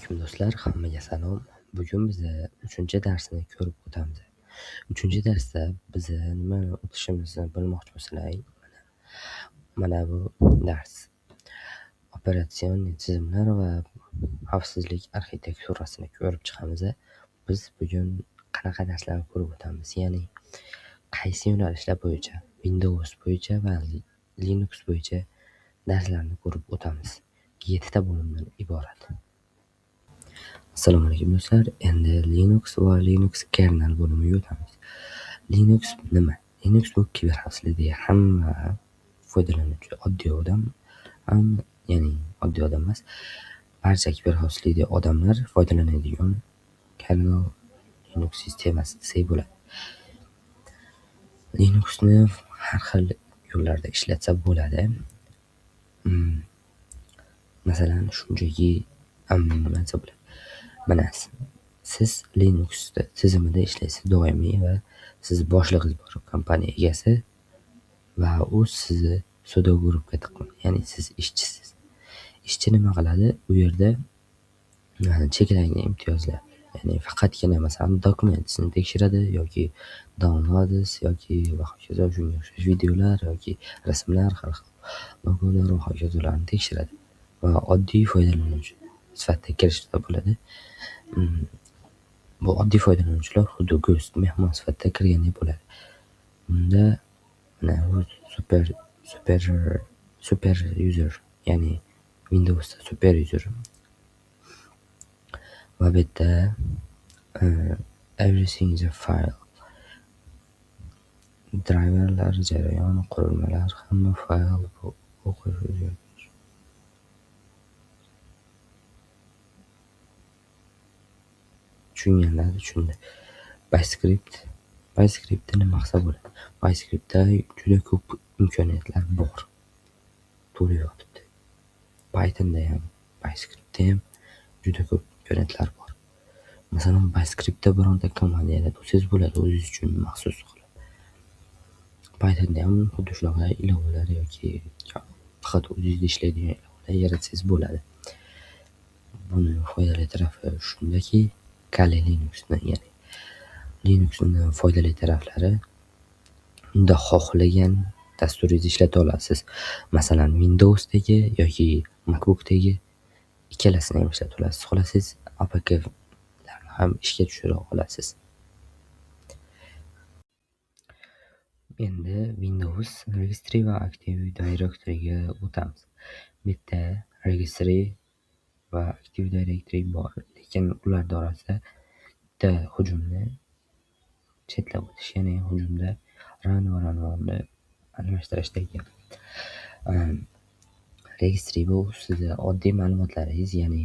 Alaykum do'stlar, hammaga salom. Bugun biz 3-darsni ko'rib o'tamiz. 3-darsda biz nima o'tishimizni bilmoqchi bo'lsanglar, mana bu dars. Operatsion tizimlar va xavfsizlik arxitekturasini ko'rib chiqamiz. Biz bugun qanaqa darslarni ko'rib o'tamiz? Ya'ni qaysi yo'nalishlar bo'yicha, Windows bo'yicha va Linux bo'yicha darslarni ko'rib o'tamiz. 7 ta bo'limdan iborat. Assalomu alaykum do'stlar. Endi Linux va Linux kernel bo'limiga o'tamiz. Linux nima? Linux bu kiberxavfsizlikda hamma foydalanuvchi oddiy odam ya'ni oddiy odam emas, barcha kiberxavfsizlikda odamlar foydalanadigan kernel Linux sistemasi desak bo'ladi. Linuxni har xil yo'llarda ishlatsa bo'ladi. Masalan, shunchaki mana siz Linux tizimida ishlaysiz doimiy va siz boshlig'ingiz bor, kompaniya egasi va u sizni sudo guruhga tiqmaydi. Ya'ni siz ishchisiz. Ishchi nima qiladi? U yerda cheklangan imtiyozlar, ya'ni faqatgina masalan dokumentingizni tekshiradi yoki downloads yoki va hokazo shunga o'xshash videolar yoki rasmlar, logolar va hokazolarni tekshiradi va oddiy foydalanuvchi sifatida kirishda bo'ladi. Bu oddiy foydalanuvchilar xuddi go'st, mehmon sifatida kirgandek bo'ladi. Bunda mana super user, ya'ni Windowsda super user va bu yerda everything is a file. Driverlar, jarayon, qurilmalar, hamma fayl o'qish o'zgartirish. Tushunganlar tushundi. Byscriptda nima maqsad bo'ladi? Byscriptda juda ko'p imkoniyatlar bor. To'lib yotibdi. Pythonda ham, Byscriptda ham juda ko'p imkoniyatlar bor. Masalan, Byscriptda bironta komanda yaratsangiz bo'ladi, o'zingiz uchun maxsus qilib. Pythonda ham xuddi shunaqa ilovalar yoki faqat o'zingizda ishlaydigan ilovalar yaratsangiz bo'ladi. Buni foydali tarafi shundaki, Kali Linuxni, ya'ni Linuxning foydali taraflari, unda xohlagan dasturingizni ishlata olasiz. Masalan, Windowsdagi yoki MacBookdagi ikkalasini ham ishlata olasiz. Xohlasangiz APKlarni ham ishga tushira olasiz. Endi Windows Registry va Active Directory'ga o'tamiz. Bitta Registry va Active Directory bor, lekin ular orasida bitta hujumni chetlab o'tish, ya'ni hujumda run va runni almashtirishdagi Registry bu sizning oddiy ma'lumotlaringiz, ya'ni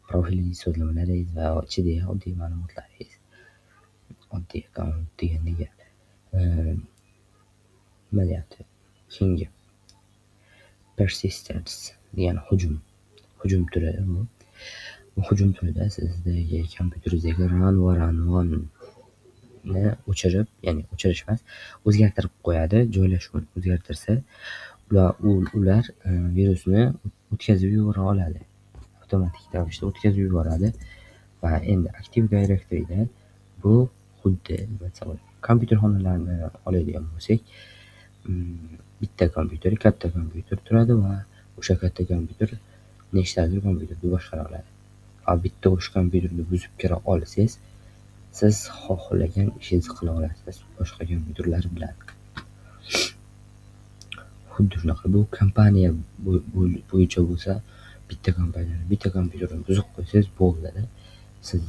profilingiz, sozlamalaringiz va ichidagi oddiy ma'lumotlaringiz, oddiy akkaunt deganiga nima deyapti? Keyingi persistence degan hujum turi bu. Bu hujum turida sizdagi kompyuteringizdagi run va runni o'chirib, ya'ni o'chirish emas, o'zgartirib qo'yadi. Joylashuvini o'zgartirsa, ular virusni o'tkazib yubora oladi. Avtomatik ravishda o'tkazib yuboradi va endi Active Directory'da bu xuddi kompyuter xonalarni oladigan bo'lsak, bitta kompyuter, katta kompyuter turadi va o'sha katta kompyuter nechtadir kompyuterni boshqara oladi. Va bitta o'sha kompyuterni buzib kira olsangiz, siz xohlagan ishingizni qila olasiz boshqa kompyuterlar bilan. Xuddi shunaqa bu kompaniya bo'yicha bo'lsa, bitta kompyuterni buzib qo'ysangiz bo'ladi. Siz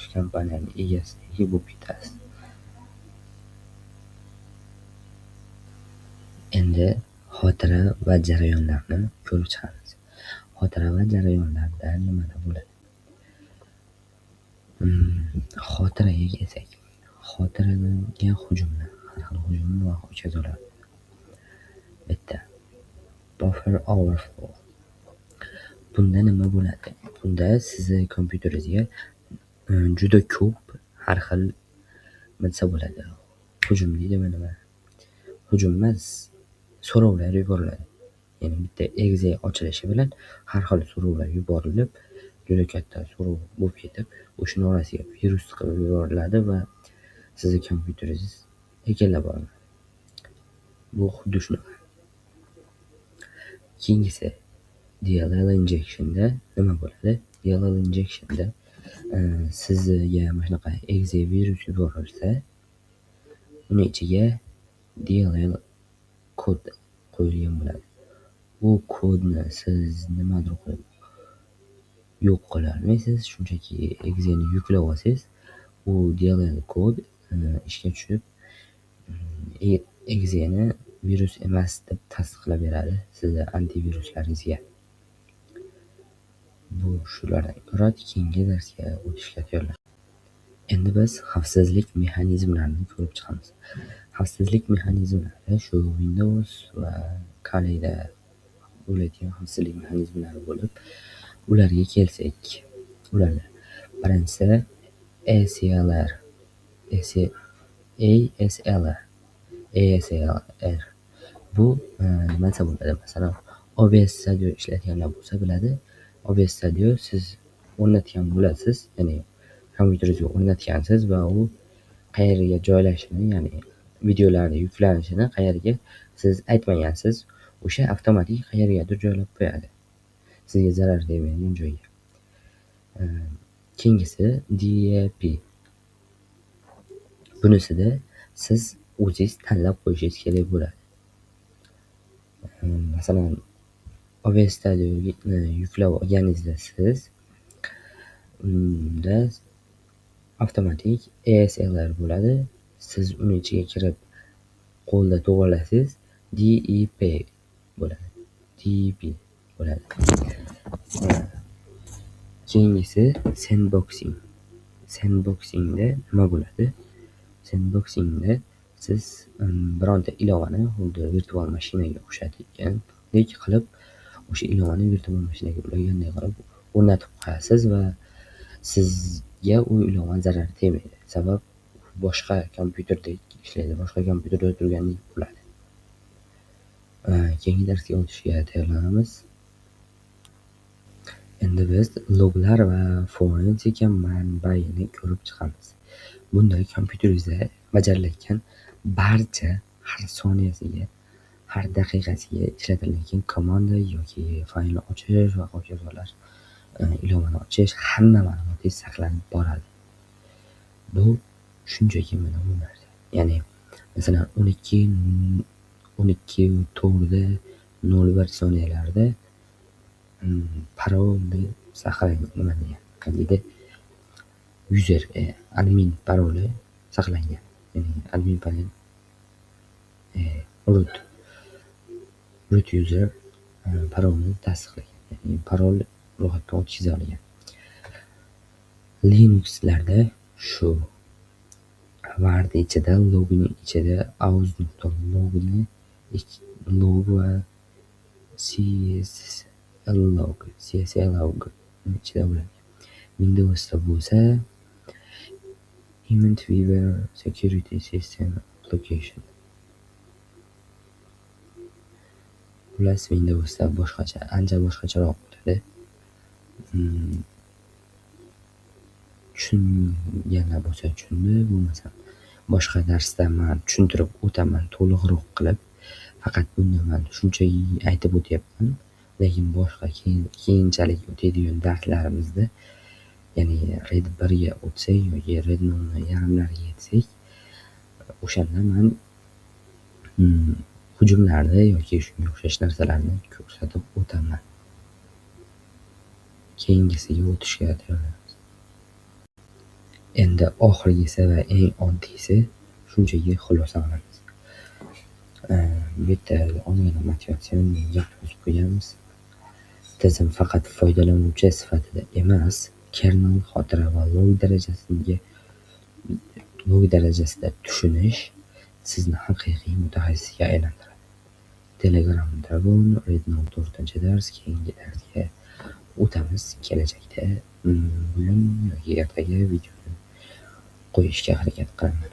shu kompaniyaning egasi bo'lib ketasiz. Endi xotira va jarayonlarni ko'rib chiqamiz. Xotira va jarayonlarda nimada bo'ladi? Xotiraga kelsak, xotiraga hujumlar, har xil hujum va hokazolar. Bitta buffer overflow. Bunda nima bo'ladi? Bunda sizning kompyuteringizga juda ko'p har xil bo'ladi. Hujum deydimi nima? Hujum emas, so'rovlar yuboriladi. ya'ni bitta exe ochilishi bilan har xil so'rovlar yuborilib, juda katta so'rov bo'lib ketib, o'shani orasiga virus qilib yuboriladi va sizni kompyuteringiz egallab olinadi. Bu xuddi shunaqa. Keyingisi DLL injectionda nima bo'ladi? DLL injectionda sizga mana shunaqa exe virus yuborilsa, uni ichiga DLL kod qo'yilgan bo'ladi. Bu kodni siz nimadir qilib yo'q qila olmaysiz, shunchaki exeni yuklab olsangiz, u DLL kod ishga tushib, exeni virus emas deb tasdiqlab beradi sizni antiviruslaringizga. Bu shulardan iborat. Keyingi darsga o'tishga tayyorlaning. Endi biz xavfsizlik mexanizmlarini ko'rib chiqamiz. Xavfsizlik mexanizmlari shu Windows va Kali'da bo'ladigan xavfsizlik mexanizmlari bo'lib, ularga kelsak, ularda birinchisi ASLR. Bu nima desa bo'ladi? Masalan, OBS Studio ishlatganlar bo'lsa biladi. OBS Studio siz o'rnatgan bo'lasiz, ya'ni kompyuteringizga o'rnatgansiz va u qayerga joylashini, ya'ni videolarni yuklanishini qayerga siz aytmagansiz, o'sha avtomatik qayergadir joylab qo'yadi. Sizga zarar bermaydigan joyga. Keyingisi DAP. Bunisida siz o'zingiz tanlab qo'yishingiz kerak bo'ladi. Masalan, OBS Studio yuklab olganingizda siz unda avtomatik ASLR bo'ladi. Siz uni ichiga kirib qo'lda to'g'rilasangiz DEP bo'ladi. DEP bo'ladi. Keyingisi sandboxing. Sandboxingda nima bo'ladi? Sandboxingda siz bironta ilovani xuddi virtual mashinaga o'xshatgandek qilib, o'sha ilovani virtual mashinaga ulaganday qilib o'rnatib qo'yasiz va sizga u ilova zarar tegmaydi. Sabab boshqa kompyuterda ishlaydi, boshqa kompyuterda o'tirgandek bo'ladi. Keyingi darsga o'tishga tayyorlanamiz. Endi biz loglar va forensika manbaini ko'rib chiqamiz. Bunda kompyuteringizda bajarilayotgan barcha har soniyasiga, har daqiqasiga ishlatiladigan komanda yoki faylni ochish va hokazolar, ilovani ochish, hamma ma'lumotingiz saqlanib boradi. Bu shunchaki mana bu narsa. Ya'ni masalan 12.4.01 soniyalarda parolni saqlang, nima degan? Qanday user admin paroli saqlangan. Ya'ni admin panel root user parolni tasdiqlagan. Ya'ni parol ro'yxatdan o'tkaza olgan. Linuxlarda shu Word ichida, logni ichida aus.logni log va cslog ichida bo'ladi. Windowsda bo'lsa Event Viewer Security System Application. Plus Windowsda boshqacha, ancha boshqacharoq bo'ladi. Tushunganlar bo'lsa tushundi, bo'lmasa boshqa darsda men tushuntirib o'taman to'liqroq qilib. Faqat bunda men shunchaki aytib o'tyapman. Lekin boshqa keyinchalik o'tadigan darslarimizda, ya'ni Red 1 ga o'tsak yoki Red 0 yarimlariga yetsak, o'shanda men hujumlarni yoki shunga o'xshash narsalarni ko'rsatib o'taman. Keyingisiga o'tishga tayyorlanamiz. Endi oxirgisi va eng oddiysi shunchaki xulosa qilamiz. Bu yerda ozgina motivatsion gap yozib qo'yganmiz. Tizim faqat foydalanuvchi sifatida emas, kernel xotira va log darajasida tushunish sizni haqiqiy mutaxassisga aylantiradi. Telegram Dragon Red 4-dars keyingi darsga o'tamiz kelajakda. Bugun yoki ertaga videoni qo'yishga harakat qilaman.